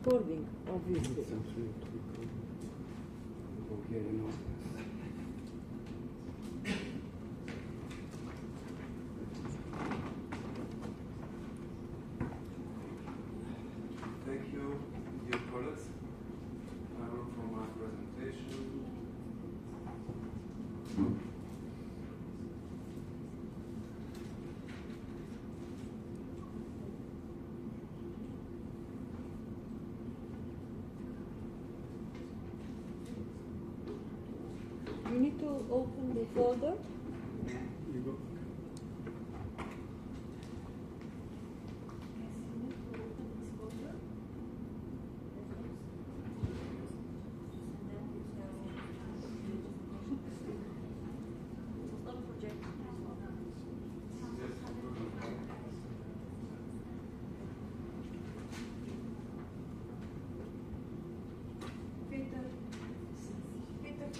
recording, obviously. Thank you, dear colleagues. I will for my presentation. You need to open the folder. You go.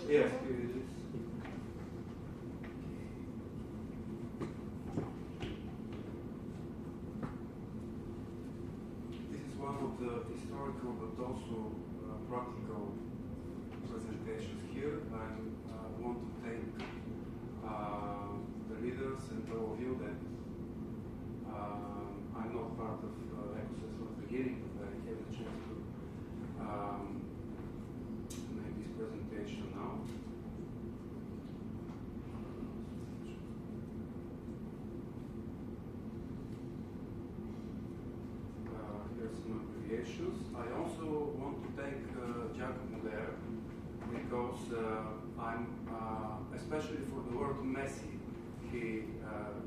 Yes, it is. This is one of the historical but also practical presentations here. I want to thank the leaders and all of you that I'm not part of ECOSENS from the beginning, but I have the chance to make this presentation now. Here's some abbreviations. I also want to thank Giacomo there because I'm, especially for the word messy he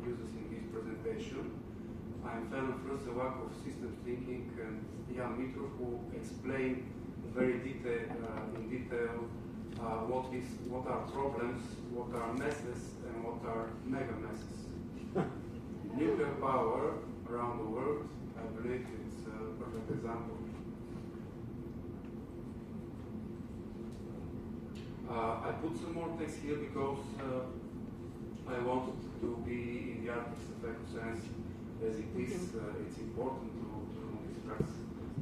uses in his presentation. I'm a fan of first the work of systems thinking and Jan Mitro, who explained very in detail what are problems, what are messes, and what are mega messes. Nuclear power around the world, I believe it's a perfect example. I put some more text here because I wanted to be in the artics of ECOSENS as it is. It's important to discuss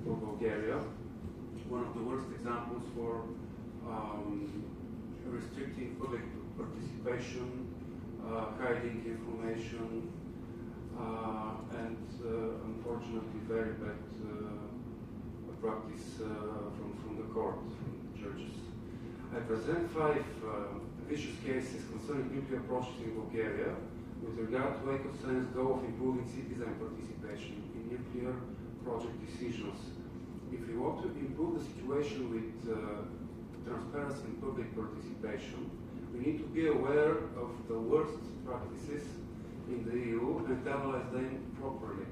for Bulgaria. One of the worst examples for restricting public participation, hiding information, and unfortunately very bad practice from the court, from the judges. I present 5 vicious cases concerning nuclear projects in Bulgaria with regard to ECOSENS' goal of improving citizen participation in nuclear project decisions. If we want to improve the situation with transparency and public participation, we need to be aware of the worst practices in the EU and analyze them properly.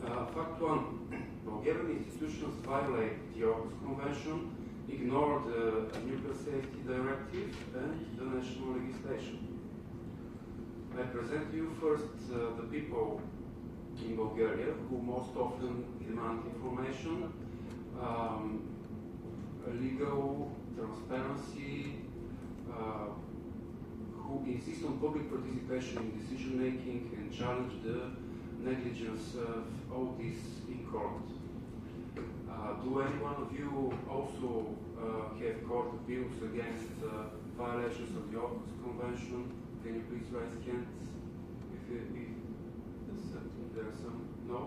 Fact 1, Bulgarian institutions violate the Aarhus Convention, ignore the Nuclear Safety Directive and the national legislation. I present to you first the people in Bulgaria who most often demand information, legal transparency, who insist on public participation in decision making and challenge the negligence of all this in court. Do any one of you also have court appeals against violations of the Aarhus Convention? Can you please raise hands? If there are some, no?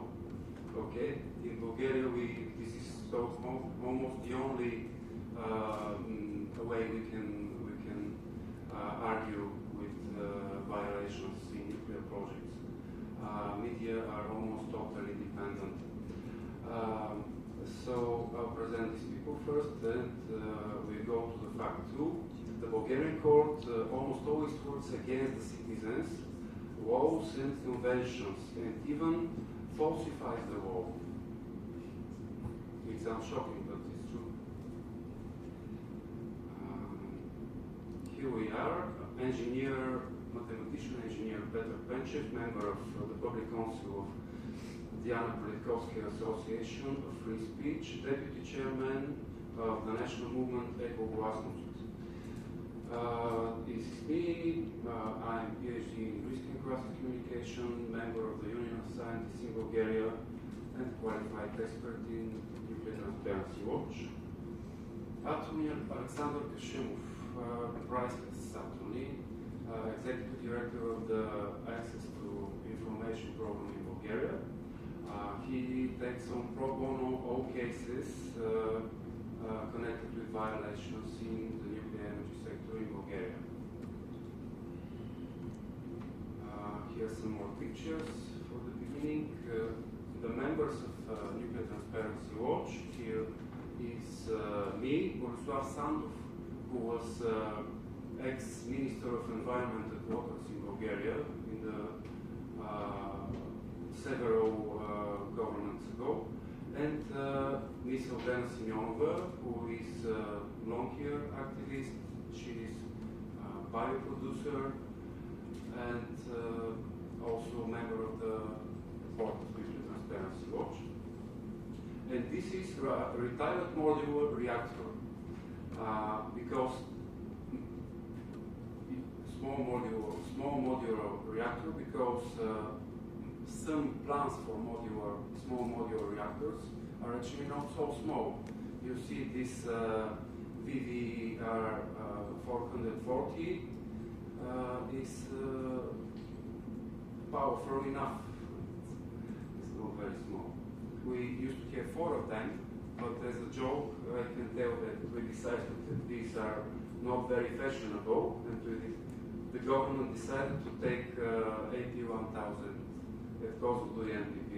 Okay. In Bulgaria, this is almost the only way we can argue with violations in nuclear projects. Media are almost totally dependent. So I'll present these people first, and we go to the fact 2. The Bulgarian court almost always works against the citizens, laws and conventions, and even falsifies the law. It sounds shocking, but it's true. Here we are, mathematician engineer Petar Kardzhilov, member of the Public Council of the Politkovsky Association of Free Speech, deputy chairman of the national movement ECOSENS. This is me. I'm PhD in linguistic and classical communication, member of the Union of Scientists in Bulgaria, and qualified expert in Nuclear Transparency Watch. Attorney Alexander Kashimov, Price Attorney, Executive Director of the Access to Information Program in Bulgaria. He takes on pro bono all cases connected with violations in the nuclear energy sector in Bulgaria. Here are some more pictures for the beginning. The members of Nuclear Transparency Watch. Here is me, Borislav Sandov, who was ex-Minister of Environment and Waters in Bulgaria in the several governments ago, and Ms. Aldena Simonova, who is a long-hair activist. She is a bioproducer and also a member of the board of Nuclear Transparency Watch. And this is a retired modular reactor because small modular reactor because some plans for small modular reactors are actually not so small. You see this VVR 440 is powerful enough. It's not very small. We used to have 4 of them, but as a joke, I can tell that we decided that these are not very fashionable, and the government decided to take AP1000 at Kozloduy NPP.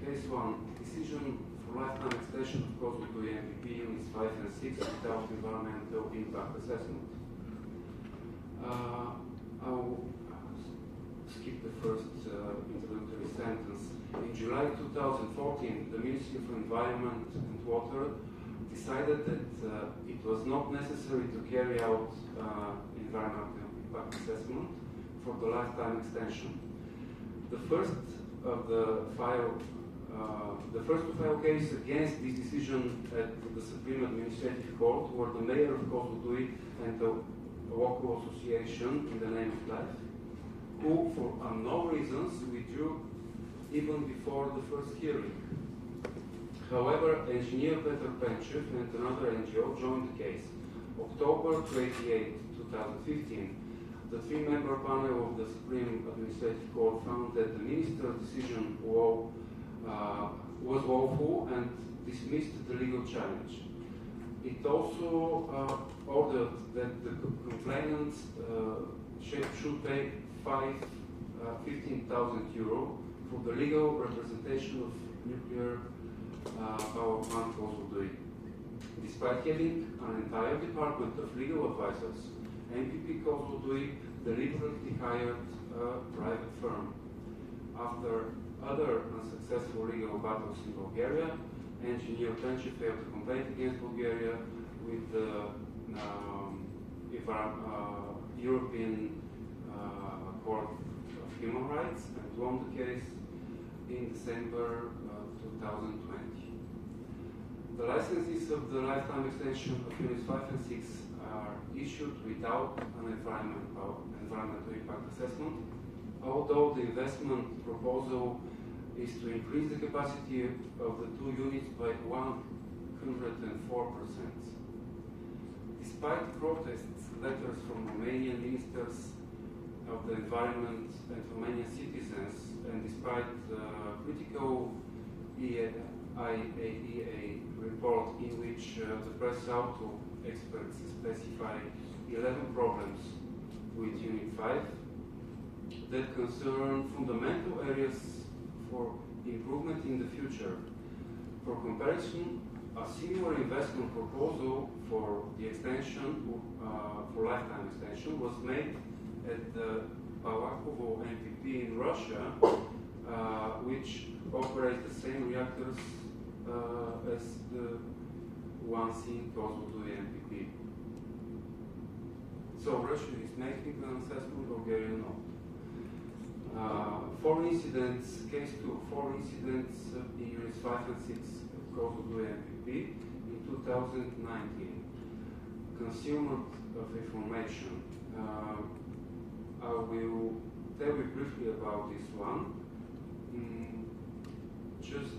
Case 1, decision for lifetime extension of Kozloduy NPP units 5 and 6 without environmental impact assessment. I'll skip the first introductory sentence. In July 2014, the Ministry of Environment and Water decided that it was not necessary to carry out environmental impact assessment for the lifetime extension. The first to file case against this decision at the Supreme Administrative Court were the Mayor of Kozloduy and the local association in the name of life, who, for unknown reasons, withdrew even before the first hearing. However, engineer Petar Kardzhilov and another NGO joined the case. October 28, 2015, the 3-member panel of the Supreme Administrative Court found that the minister's decision was lawful and dismissed the legal challenge. It also ordered that the complainants should pay 15,000 euro for the legal representation of nuclear power plant Kozloduy. Despite having an entire department of legal advisors, NPP Kozloduy deliberately hired a private firm. After other unsuccessful legal battles in Bulgaria, engineer Kardzhilov failed to complain against Bulgaria with the European Court of Human Rights and won the case in December 2020. The licenses of the lifetime extension of units 5 and 6 are issued without an environmental impact assessment, although the investment proposal is to increase the capacity of the 2 units by 104%. Despite protests, letters from Romanian ministers of the environment and Romanian citizens, and despite critical IAEA report in which the press auto experts specify 11 problems with Unit 5 that concern fundamental areas for improvement in the future. For comparison, a similar investment proposal for the extension, for lifetime extension, was made at the Balakovo NPP in Russia, which operates the same reactors as the ones in Kozloduy NPP. So Russia is making an assessment, Bulgaria not. 4 incidents, case 2, 4 incidents in units 5 and 6 of Kozloduy NPP in 2019. Consumer of information. I will tell you briefly about this one. Just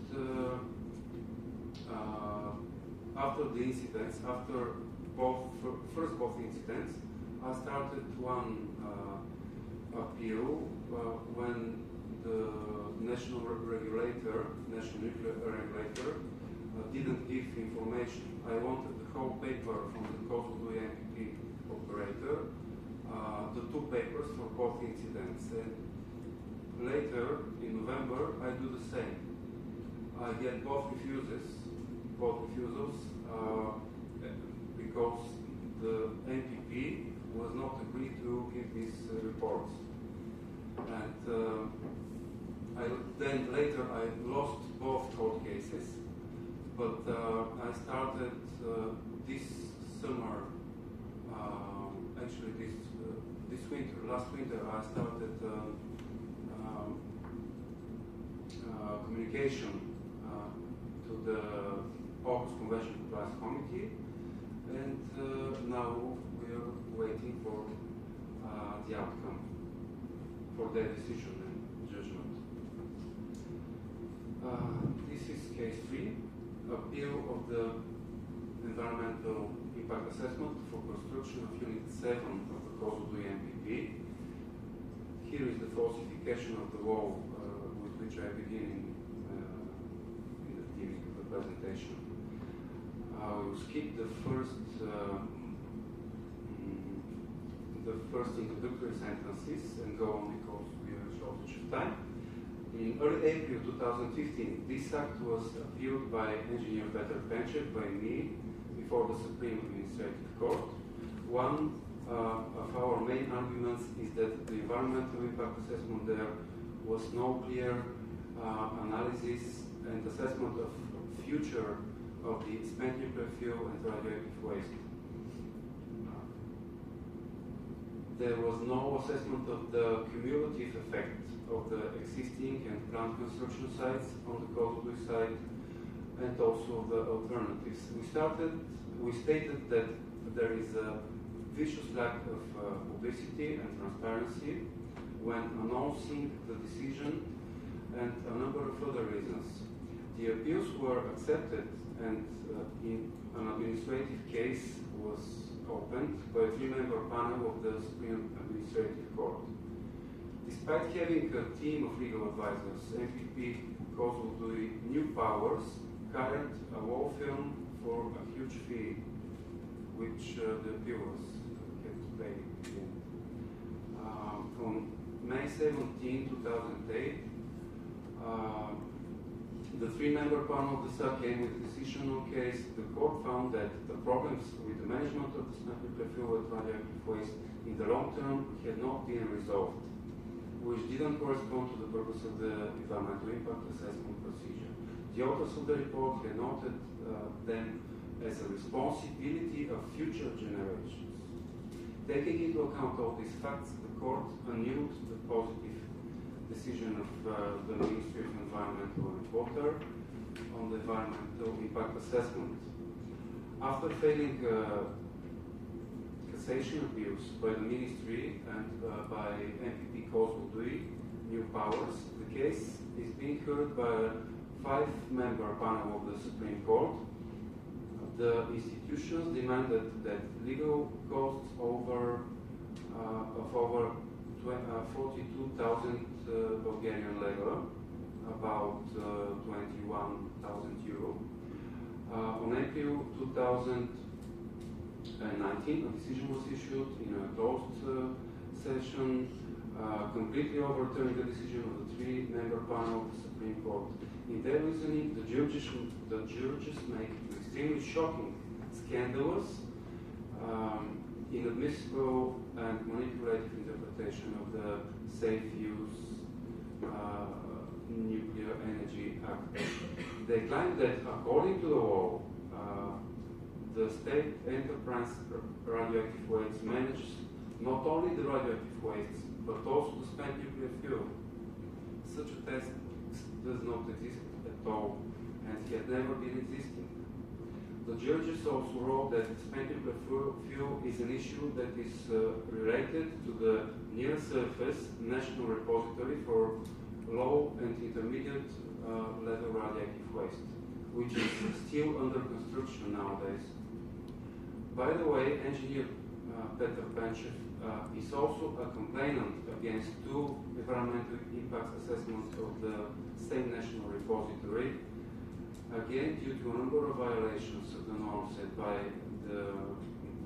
after the incidents, after first both incidents, I started one appeal when the national nuclear regulator, didn't give information. I wanted the whole paper from the Kozloduy NPP operator, the two papers for both incidents. And later, in November, I do the same. I get both refusals, because the NPP was not agreed to give these reports. And then later I lost both court cases, but I started this summer, actually this winter, last winter, I started communication to the August Convention Compliance Committee, and now we are waiting for the outcome, for their decision and judgment. This is case 3, appeal of the environmental impact assessment for construction of Unit 7 of the Kozloduy NPP. Here is the falsification of the wall with which I begin in the beginning of the presentation. I will skip the first introductory sentences and go on because we are shortage of time. In early April 2015, this act was appealed by engineer Petar Kardzhilov by me before the Supreme Administrative Court. One of our main arguments is that the environmental impact assessment there was no clear analysis and assessment of future of the spent nuclear fuel and radioactive waste. There was no assessment of the cumulative effect of the existing and planned construction sites on the Kozloduy site, and also the alternatives. We stated that there is a vicious lack of publicity and transparency when announcing the decision, and a number of other reasons. The appeals were accepted, and in an administrative case was opened by a 3-member panel of the Supreme Administrative Court. Despite having a team of legal advisors, NPP Kozloduy new powers carried a wall film for a huge fee, which the appealers had to pay. On May 17, 2008, the 3-member panel of the SAC came with a decisional case. The court found that the problems with the management of the spent nuclear fuel and radioactive waste in the long term had not been resolved, which didn't correspond to the purpose of the environmental impact assessment procedure. The authors of the report had noted them as a responsibility of future generations. Taking into account all these facts, the court annulled the positive decision of the Ministry of Environmental and Water on the environmental impact assessment. After failing cassation appeals by the Ministry and by NPP Kozloduy new powers, the case is being heard by a 5-member panel of the Supreme Court. The institutions demanded that legal costs of over 42,000 Bulgarian leva, about 21,000 euro. On April 2019, a decision was issued in a closed session, completely overturning the decision of the 3-member panel of the Supreme Court. In their reasoning, the judges make extremely shocking, scandalous, inadmissible and manipulative interpretation of the Safe Use Nuclear Energy Act. They claim that according to the law, the state enterprise radioactive waste manages not only the radioactive waste, but also the spent nuclear fuel. Such a test does not exist at all, and had never been existing. The judges also wrote that spent nuclear fuel is an issue that is related to the near-surface national repository for low and intermediate level radioactive waste, which is still under construction nowadays. By the way, engineer Petar Kardzhilov is also a complainant against two environmental impact assessments of the same national repository, again due to a number of violations of the norms set by the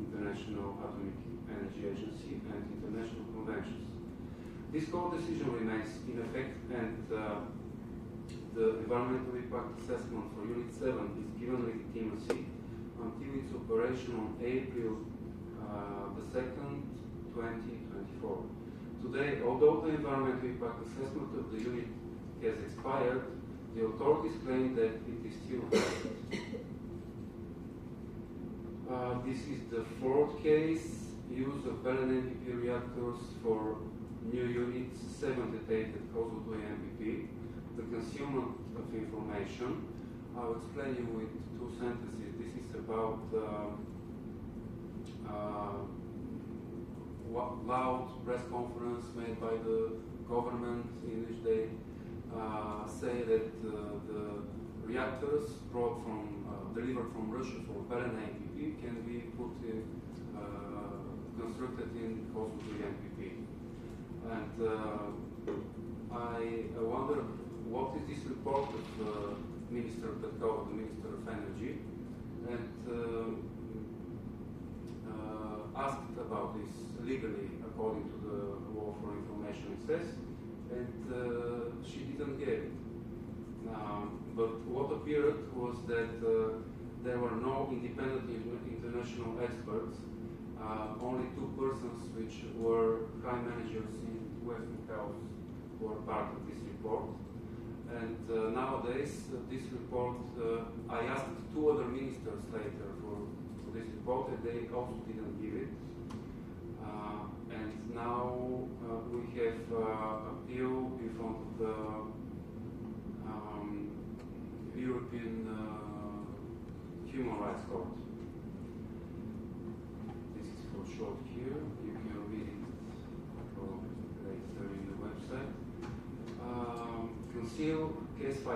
International Atomic Energy Agency and international conventions. This court decision remains in effect, and the environmental impact assessment for Unit 7 is given legitimacy until its operation on April the 2nd, 2024. Today, although the environmental impact assessment of the unit has expired, the authorities claim that it is still valid. This is the fourth case, use of Belene NPP reactors for new units 7 to 8 at Kozloduy NPP, the concealment of information. I'll explain you with two sentences. This is about loud press conference made by the government in which they say that the reactors delivered from Russia for Belene NPP can be constructed in Kozloduy NPP. And I wonder what is this report of Minister Petkov, the Minister of Energy, and asked about this legally according to the law for information access, and she didn't get it. But what appeared was that there were no independent international experts, only two persons which were high managers in Westinghouse were part of this report. And nowadays, this report, I asked two other ministers later for this report, and they also didn't give it. And now we have appeal in front of the European Human Rights Court. This is for short here. You can read it later in the website. Case 5,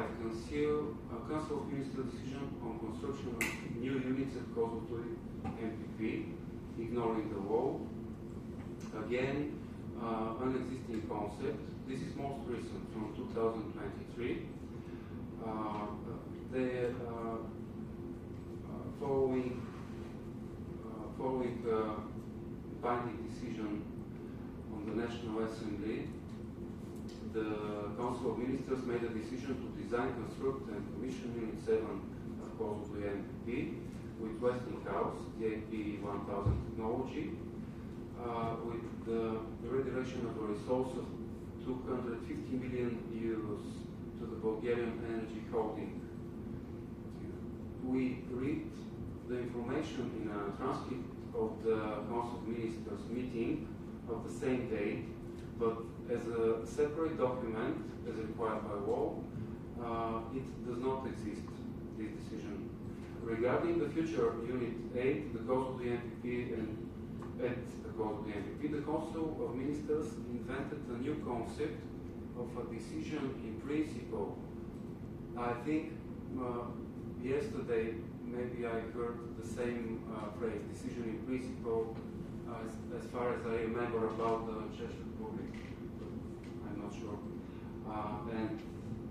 Council of Ministers decision on construction of new units at Kozloduy NPP, ignoring the law. Again, an existing concept. This is most recent, from 2023. They following binding decision on the National Assembly, the Council of Ministers made a decision to design, construct, and commission Unit 7 at Kozloduy NPP with Westinghouse, the AP1000 technology, with the redirection of a resource of 250 million euros to the Bulgarian Energy Holding. We read the information in a transcript of the Council of Ministers meeting of the same date, but as a separate document, as required by law, it does not exist, this decision. Regarding the future Unit 8, the Kozloduy NPP, and at the Kozloduy NPP, the Council of Ministers invented a new concept of a decision in principle. I think yesterday maybe I heard the same phrase, decision in principle, as far as I remember about the Czech Republic, but I'm not sure. And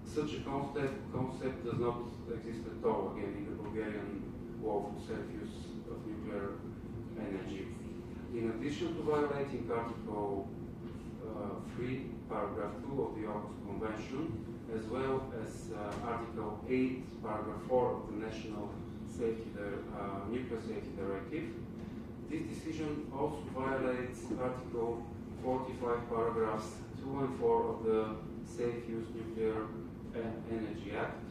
such a concept does not exist at all, again, in the Bulgarian law for self-use of nuclear energy. In addition to violating Article 3, Paragraph 2 of the Aarhus Convention, as well as Article 8, Paragraph 4 of the National Nuclear Safety Directive, this decision also violates Article 45, Paragraphs 2 and 4 of the Safe Use Nuclear Energy Act,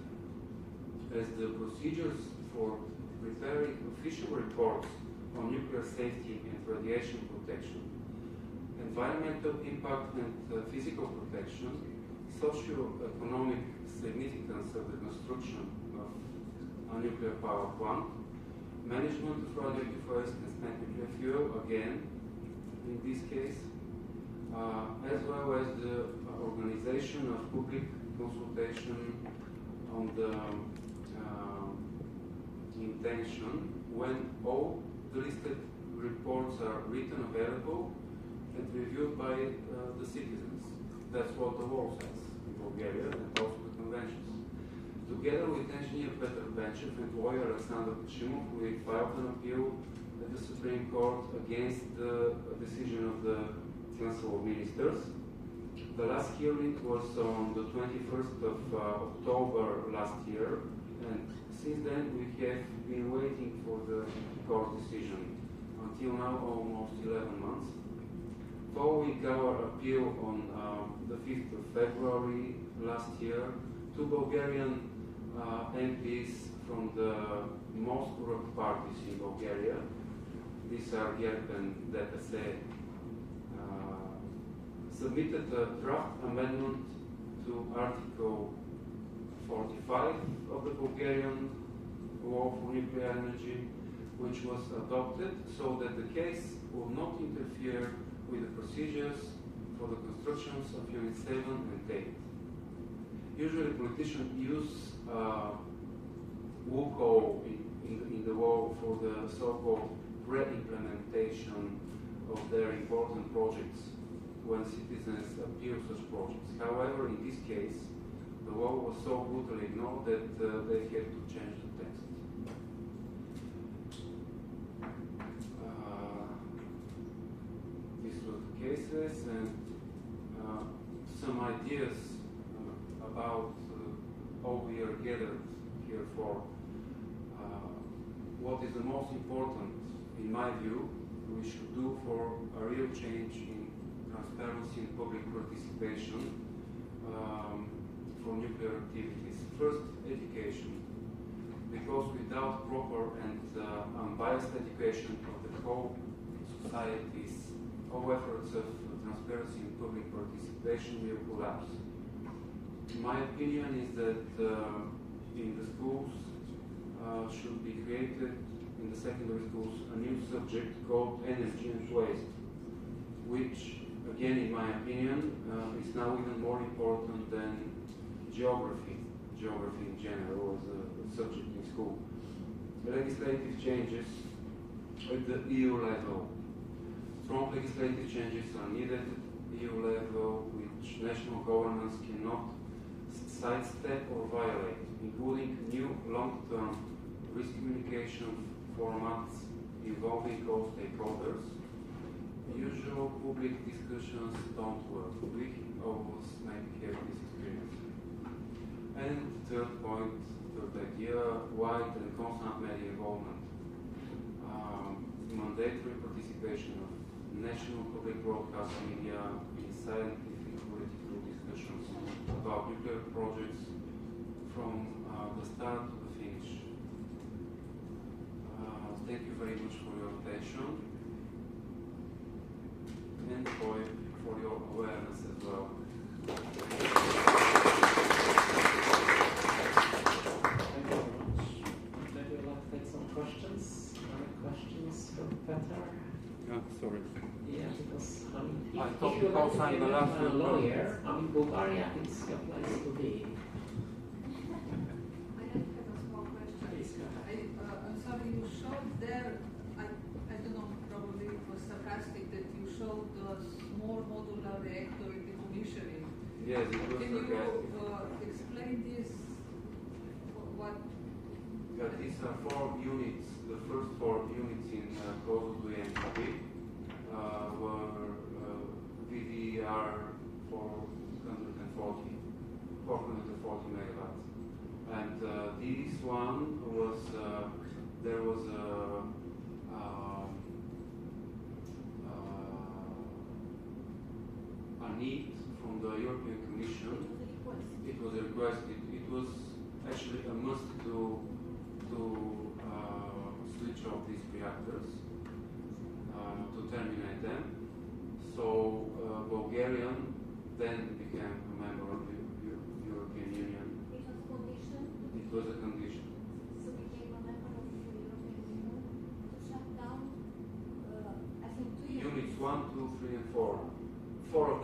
as the procedures for preparing official reports on nuclear safety and radiation protection, environmental impact and physical protection, socio-economic significance of the construction of a nuclear power plant, management of radioactive waste and spent nuclear fuel, again, in this case, as well as the organization of public consultation on the intention when all the listed reports are written, available, and reviewed by the citizens. That's what the law says in Bulgaria and also the conventions. Together with engineer Petar Kardzhilov and lawyer Alexander Kashimov, we filed an appeal at the Supreme Court against the decision of the Council of Ministers. The last hearing was on the 21st of October last year, and since then we have been waiting for the court decision. Until now, almost 11 months. Following our appeal on the 5th of February last year, two Bulgarian MPs from the most corrupt parties in Bulgaria, these are GERB and DPS, submitted a draft amendment to Article 45 of the Bulgarian law for nuclear energy, which was adopted so that the case will not interfere with the procedures for the constructions of Unit 7 and 8. Usually politicians use loophole in the law for the so-called pre-implementation of their important projects when citizens appeal such projects. However, in this case, the law was so brutally ignored that they had to change the text. These were the cases and some ideas about how we are gathered here for. What is the most important, in my view, we should do for a real change in transparency and public participation for nuclear activities. First, education. Because without proper and unbiased education of the whole societies, all efforts of transparency and public participation will collapse. My opinion is that in the schools should be created, in the secondary schools, a new subject called energy and waste, which, again, in my opinion, is now even more important than geography in general as a subject in school. Legislative changes at the EU level. Strong legislative changes are needed at the EU level, which national governments cannot sidestep or violate, including new long-term risk communication formats involving all stakeholders. Usual public discussions don't work. We always maybe have this experience. And third point, third idea, wide and constant media involvement. Mandatory participation of national public broadcast media in scientific political discussions about nuclear projects from the start to the finish. Thank you very much for your attention and for your awareness as well. Thank you very much. Maybe I'd like to take some questions. Any questions from Petar? Sorry. Yeah, because I if thought you like because to I'm be the last a lawyer, Bulgaria is your place to be. I have a small question. Please go ahead. I'm sorry, you showed there, I don't know, probably it was sarcastic that you showed the small modular reactor in the commissioning. Yes, it was Can you sarcastic. explain this? What? Yeah, these are 4 units. The first 4 units in Kozloduy NPP were VDR 440 megawatts. And this one was, there was a need from the European Commission. It was requested. It was actually a must to switch off these reactors, to terminate them. So Bulgarian then became a member of the European Union. It was condition. It was a condition. So became a member of the European Union.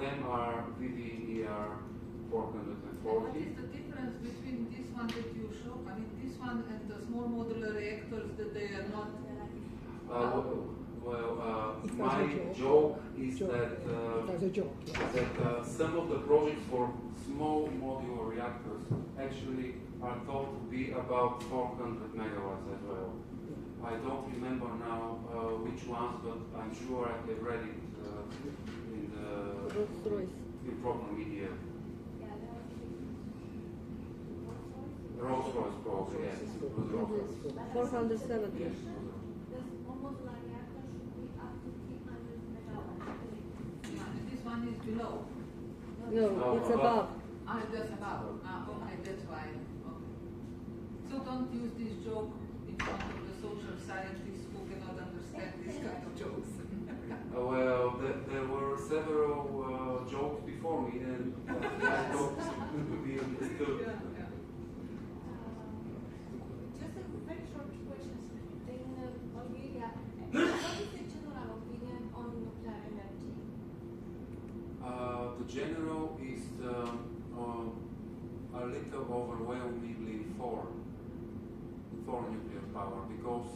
them are VVER 440. What is the difference between this one that you show, I mean this one and the small modular reactors that they are not? My joke is that, That's a joke. that some of the projects for small modular reactors actually are thought to be about 400 megawatts as well. I don't remember now which ones, but I'm sure I have read it in the proper media. Rolls-Royce probably, yes. It was Rolls-Royce. 470. Yes. This one is below. No, it's above. That's above. Okay, that's why. Okay. So don't use this joke in front of the social scientists who cannot understand this kind of jokes. Well, there were several jokes before me, and I hope to be understood. Yeah. Just a very short question. In Bulgaria, what is the general opinion on nuclear energy? The general is a little overwhelmingly for nuclear power, because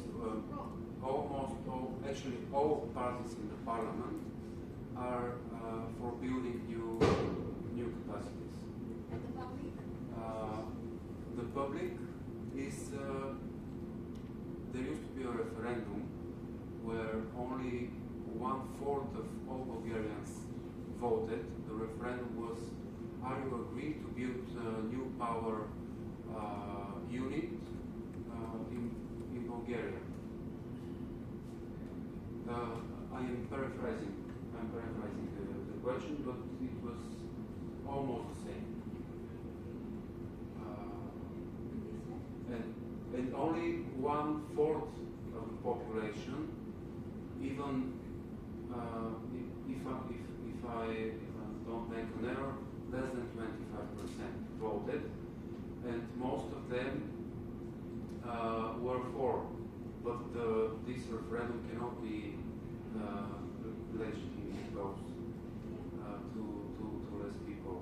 actually all parties in the parliament are for building new capacities. And the public? The public is, there used to be a referendum where only 1/4 of all Bulgarians voted. The referendum was, are you agree to build a new power unit in Bulgaria? I am paraphrasing the question, but it was almost the same. And only 1/4 of the population, even if I don't make an error, less than 25% voted, and most of them were for. But this referendum cannot be legitimate because to less people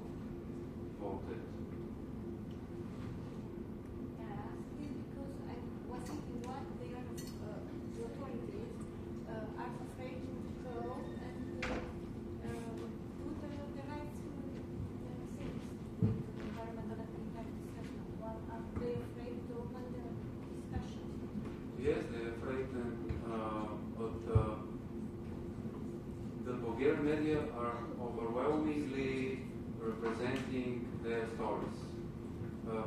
voted. Can I ask this because I was thinking what they are, the authorities are afraid to go and do the right things with environmental impact discussion. What are they afraid to open the discussion? Yes, they're afraid, but the Bulgarian media are overwhelmingly representing their stories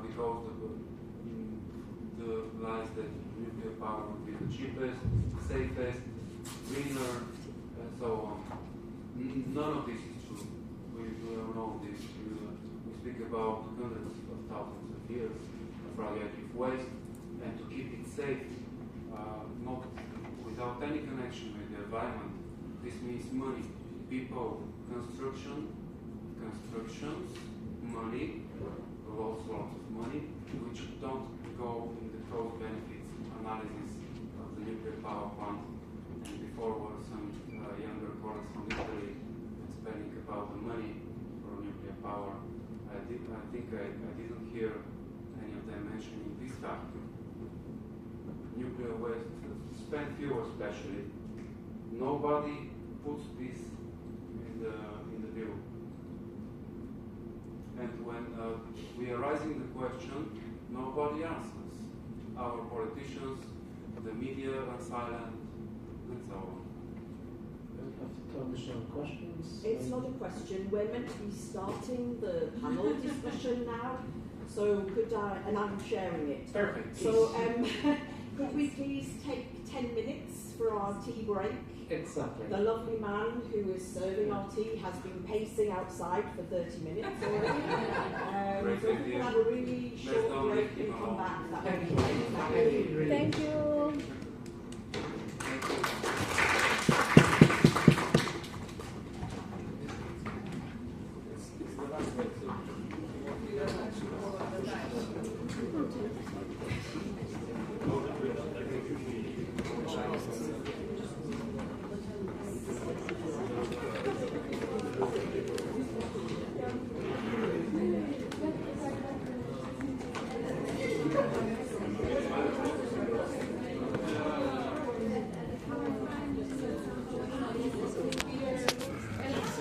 because the lies that nuclear power would be the cheapest, safest, greener, and so on. None of this is true. We don't know this. We speak about hundreds of thousands of years of radioactive waste, and to keep it safe, not without any connection with the environment. This means money, people, constructions, money, all sorts of money, which don't go in the cost benefits analysis of the nuclear power plant. And before were some younger colleagues from Italy explaining about the money for nuclear power. I think I didn't hear any of them mentioning this factor. Nuclear waste, spent fuel especially, nobody puts this in the bill. And when we are raising the question, nobody answers. Our politicians, the media are silent, and so on. Additional questions? It's not a question. We're meant to be starting the panel discussion now. So could I, and I'm sharing it. Perfect. So could we please take 10 minutes for our tea break? Exactly. The lovely man who is serving our tea has been pacing outside for 30 minutes already. So if we can have a really short break and come back, that would be great. Thank you. Thank you very much for the time.